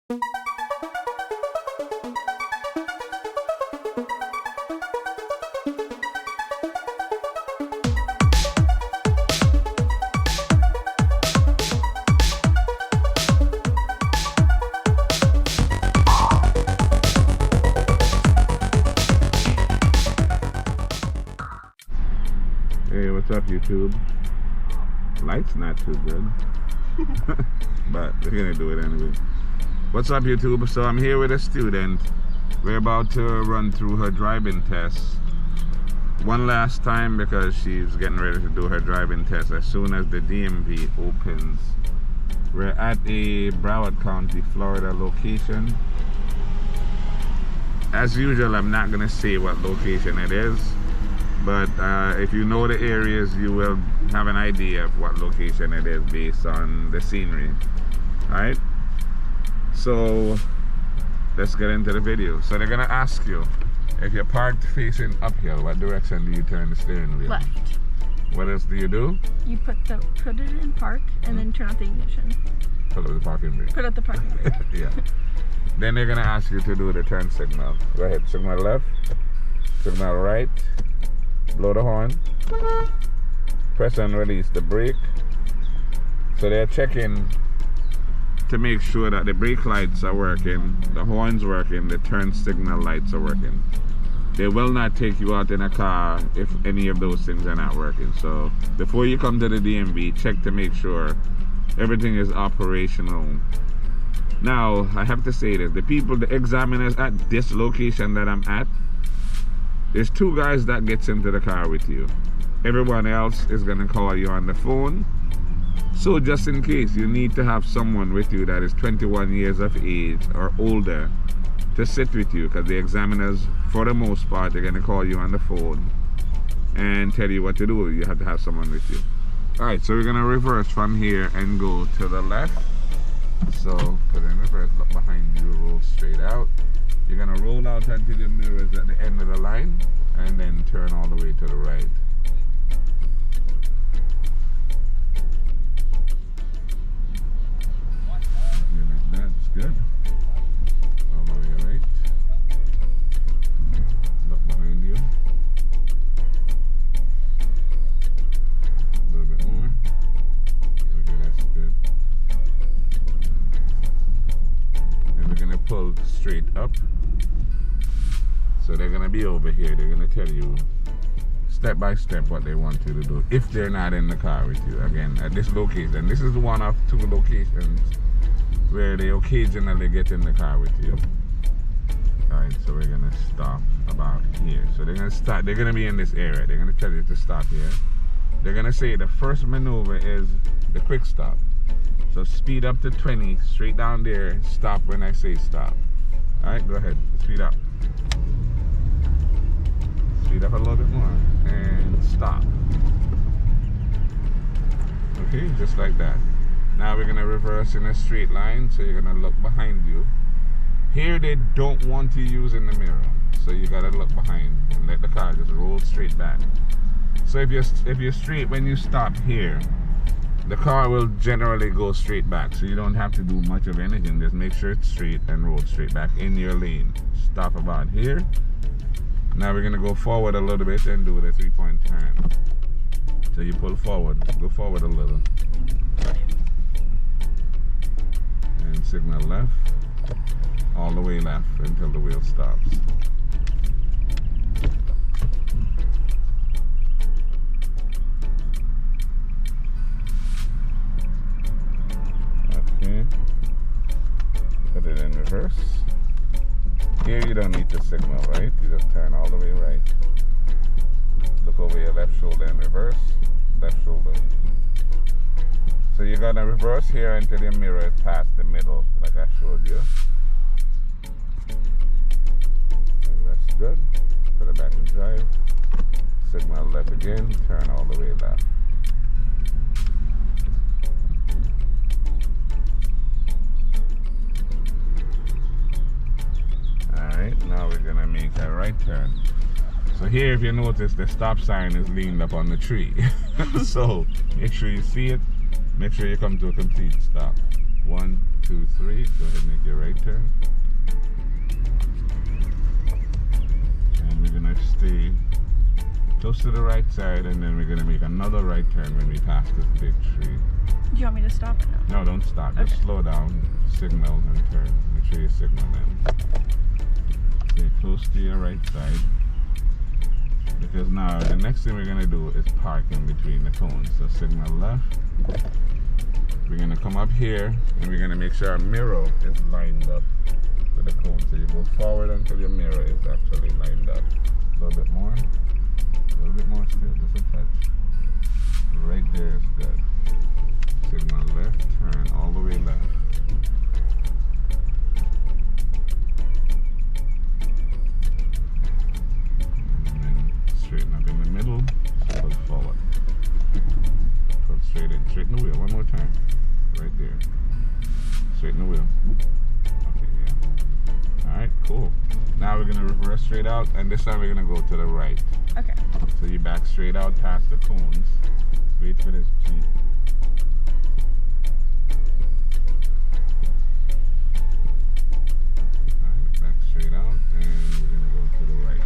Hey, what's up, YouTube? Light's not too good, but we're gonna do it anyway. What's up, YouTube? So I'm here with a student. We're about to run through her driving test one last time because she's getting ready to do her driving test as soon as the DMV opens. We're at a Broward County, Florida location. As usual, I'm not gonna say what location it is, but if you know the areas, you will have an idea of what location it is based on the scenery. Alright, so let's get into the video. So they're gonna ask you, if you're parked facing uphill, what direction do you turn the steering wheel? Left. What else do you do? You put it in park and then turn out the ignition. Put out the parking brake. Put out the parking brake. Yeah. Then they're gonna ask you to do the turn signal. Go ahead, signal left, signal right, blow the horn, press and release the brake. So they're checking to make sure that the brake lights are working, the horn's working, the turn signal lights are working. They will not take you out in a car if any of those things are not working. So before you come to the DMV, check to make sure everything is operational. Now, I have to say this, the examiners at this location that I'm at, there's two guys that gets into the car with you. Everyone else is gonna call you on the phone. So just in case, you need to have someone with you that is 21 years of age or older to sit with you, because the examiners, for the most part, they're gonna call you on the phone and tell you what to do. You have to have someone with you. Alright, so we're gonna reverse from here and go to the left. So put it in reverse, look behind you, roll straight out. You're gonna roll out until your mirror is at the end of the line and then turn all the way to the right. That's good. All the way right. Look behind you. A little bit more. Okay, that's good. And we're gonna pull straight up. So they're gonna be over here. They're gonna tell you step by step what they want you to do if they're not in the car with you. Again, at this location, this is one of two locations where they occasionally get in the car with you. Alright, so we're gonna stop about here. So they're gonna be in this area. They're gonna tell you to stop here. They're gonna say the first maneuver is the quick stop. So speed up to 20, straight down there, stop when I say stop. Alright, go ahead, speed up. Speed up a little bit more and stop. Okay, just like that. Now we're gonna reverse in a straight line, so you're gonna look behind you. Here they don't want you using the mirror, so you gotta look behind and let the car just roll straight back. So if you're straight when you stop here, the car will generally go straight back, so you don't have to do much of anything. Just make sure it's straight and roll straight back in your lane. Stop about here. Now we're gonna go forward a little bit and do the 3-point turn. So you pull forward, go forward a little. And signal left, all the way left until the wheel stops. Okay, put it in reverse. Here you don't need to signal, right? You just turn all the way right. Look over your left shoulder and reverse, left shoulder. So you're gonna reverse here until your mirror is past the middle, like I showed you. And that's good. Put it back in drive. Signal left again, turn all the way left. Alright, now we're gonna make a right turn. So here, if you notice, the stop sign is leaned up on the tree. So make sure you see it. Make sure you come to a complete stop. 1, 2, 3. Go ahead and make your right turn. And we're gonna stay close to the right side, and then we're gonna make another right turn when we pass this big tree. Do you want me to stop or no? No, don't stop. Just Okay. slow down, signal, and turn. Make sure you signal them. Stay close to your right side. Because now the next thing we're gonna do is park in between the cones. So signal left. We're gonna come up here and we're gonna make sure our mirror is lined up to the cone. So you go forward until your mirror is actually lined up. A little bit more. A little bit more still, just a touch. Right there is good. Signal left, turn all the way left. And then straighten up in the middle, pull forward. Pull straight in. Straighten the wheel one more time. Right there. Straighten the wheel. Okay, yeah. Alright, cool. Now we're gonna reverse straight out, and this time we're gonna go to the right. Okay. So you back straight out past the cones. Wait for this Jeep. Alright, back straight out, and we're gonna go to the right.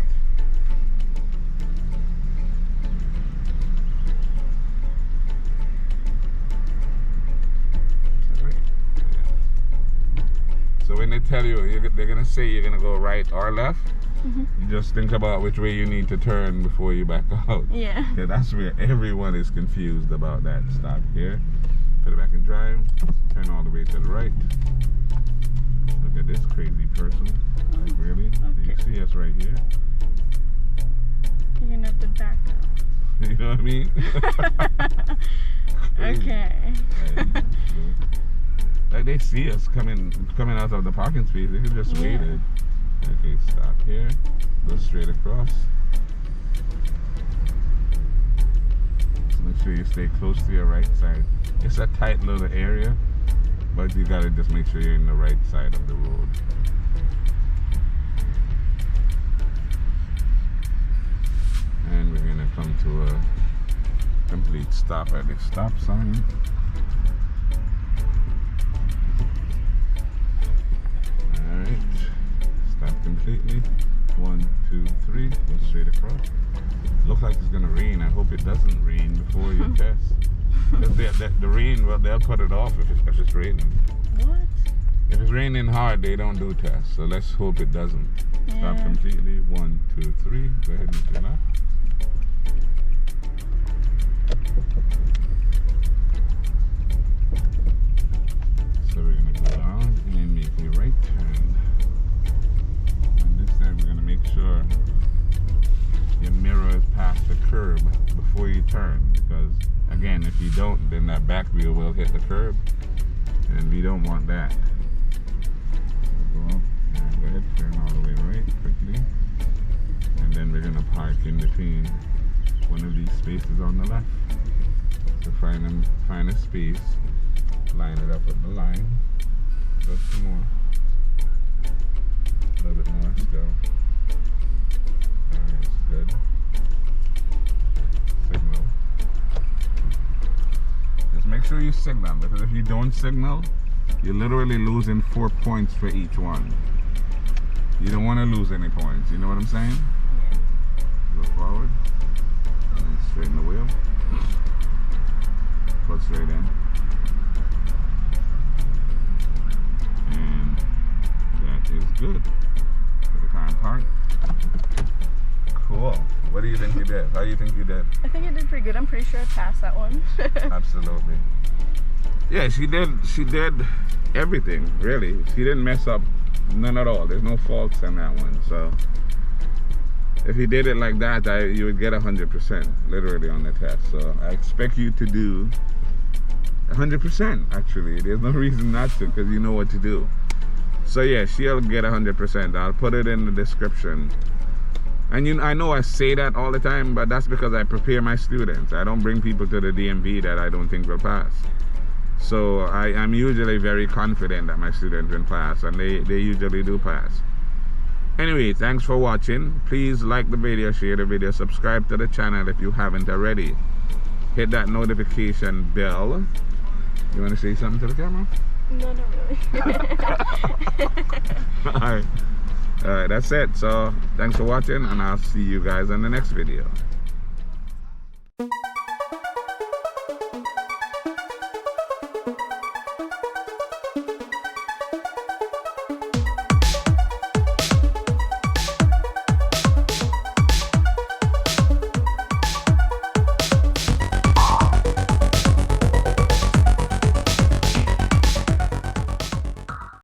Right. Yeah. So when they tell you, they're gonna say you're gonna go right or left, you just think about which way you need to turn before you back out. Yeah. Yeah, that's where everyone is confused about that. Stop here, put it back in drive, turn all the way to the right. Look at this crazy person. Like, really? Do you see us right here? You're gonna have to back up. You know what I mean? Crazy. Okay. Like they see us coming out of the parking space. They could just wait it. Okay, stop here. Go straight across. Make sure you stay close to your right side. It's a tight little area, but you gotta just make sure you're in the right side of the road. And we're gonna come to a complete stop at the stop sign. Alright. Stop completely. 1, 2, 3. Go straight across. Looks like it's gonna rain. I hope it doesn't rain before you test. Because the rain, well, they'll cut it off if it's raining. What? If it's raining hard, they don't do tests. So let's hope it doesn't. Yeah. Stop completely. 1, 2, 3. Go ahead and turn off. So we're gonna go down and make a right turn. And this time we're gonna make sure your mirror is past the curb before you turn, because again, if you don't, then that back wheel will hit the curb, and we don't want that. So go up and go ahead, turn all the way right quickly, and then we're gonna park in between one of these spaces on the left. So find a space, line it up with the line, just some more, a little bit more still. Alright, it's good. Signal. Just make sure you signal, because if you don't signal, you're literally losing 4 points for each one. You don't want to lose any points, you know what I'm saying? Yeah. Go forward, and then straighten the wheel. Put straight in. And that is good. Put the car in park. Cool. What do you think you did? How do you think you did? I think I did pretty good. I'm pretty sure I passed that one. Absolutely. Yeah, she did everything, really. She didn't mess up none at all. There's no faults in that one. So if you did it like that, you would get 100% literally on the test. So I expect you to do 100% actually. There's no reason not to, because you know what to do. So yeah, she'll get 100%. I'll put it in the description. And I know I say that all the time, but that's because I prepare my students. I don't bring people to the DMV that I don't think will pass. So I'm usually very confident that my students will pass, and they usually do pass. Anyway, thanks for watching. Please like the video, share the video, subscribe to the channel if you haven't already. Hit that notification bell. You want to say something to the camera? No, not really. Alright. Alright, that's it. So thanks for watching, and I'll see you guys in the next video.